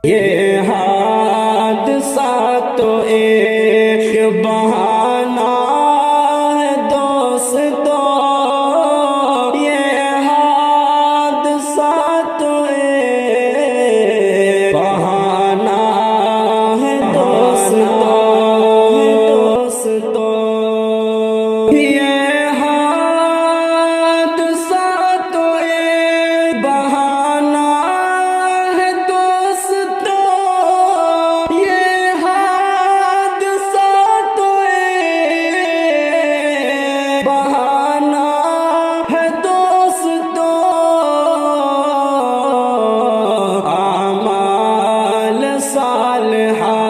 یہ حادثہ تو ایک بہانہ ہے دوستو، یہ حادثہ تو ایک بہانہ ہے دوستو، یہ حادثہ تو ایک بہانہ ہے دوستو، یہ حادثہ تو ایک بہانہ ہے دوستو، اعمال صالحہ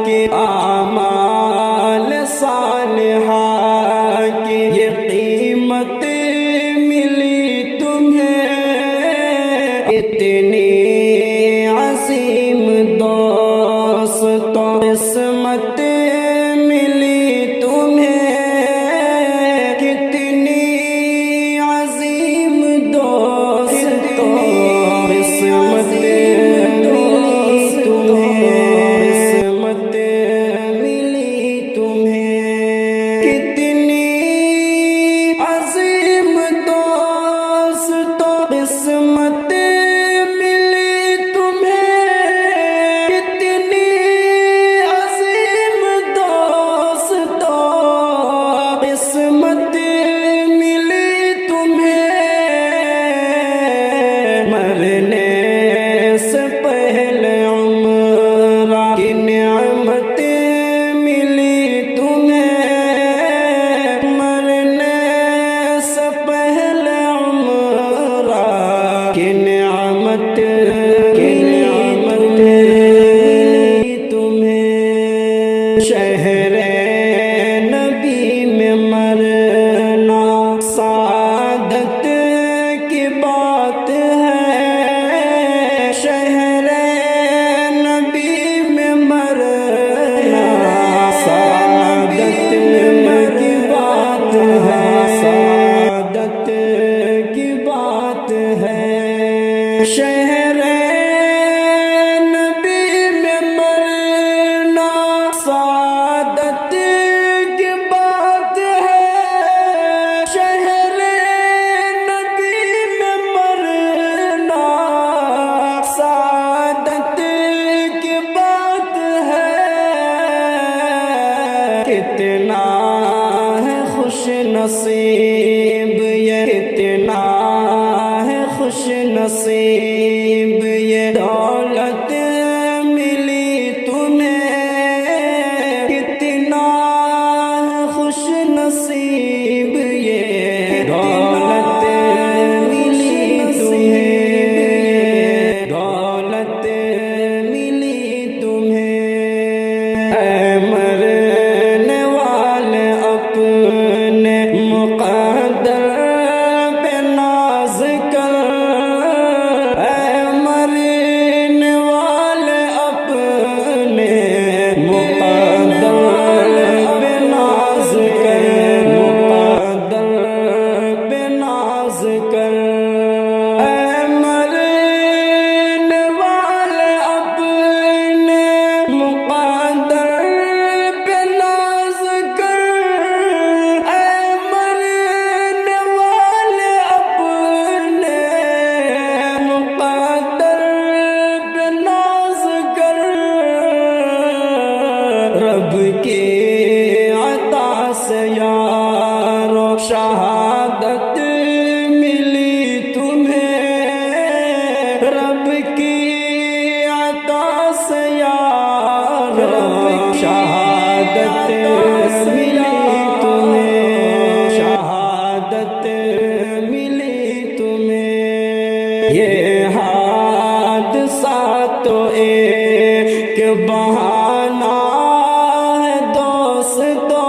کی اعمال صالحہ کی یہ قیمت ملی تمہیں، اتنی عظیم دوستو قسمت ملی تمہیں، کتنی عظیم دوستو قسمت ملی تمہیں، قسمت ملی تمہیں، کتنی عظیم دوستو قسمت ملی تمہیں، کتنی عظیم دوستو قسمت ملی تمہیں، مرنے سے پہلے عمرہ کی نعمت ملی تمہیں، مرنے سے پہلے عمرہ کی نعمت ملی تمہیں، شہر نبی میں مرنا سعادت کی بات ہے، شہر نبی میں مرنا سعادت کی بات ہے، سعادت کی بات ہے، شہر نبی میں مرنا سعادت کی بات ہے، شہر نبی میں مرنا سعادت کی بات ہے، کتنا ہے خوش نصیب یہ، کتنا ہے خوش نصیب یہ دولت ملی تمہیں، کتنا ہے خوش نصیب یہ دولت ملی تمہیں، دولت ملی تمہیں، اے مرنے والے اپنے مقدر پہ ناز کر، اے مرنے والے اپنے مقدر پہ ناز کر، مقدر پہ ناز کر، اے مرنے والے اپنے مقدر پہ ناز کر، اے مرنے والے اپنے مقدر پہ ناز کر، رب کی عطا سے یارو شہادت ملی تمہیں، رب کی عطا سے یارو شہادت ملی تمہیں، شہادت ملی تمہیں، یہ حادثہ تو ایک بہانہ ہے دوستو،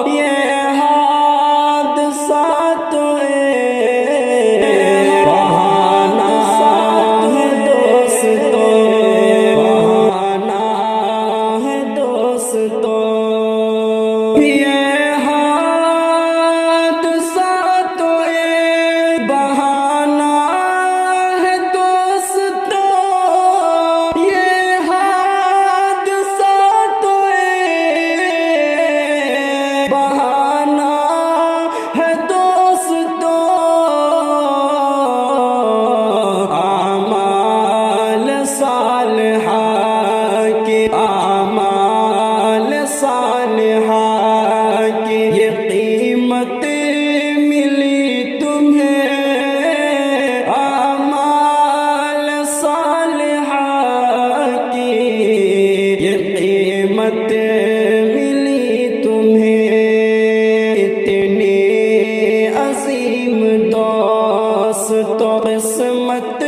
یہ حادثہ تو ایک بہانہ ہے دوستو، بہانہ ہے دوستو، یہ حادثہ تو ایک بہانہ ہے دوستو، تو قسمت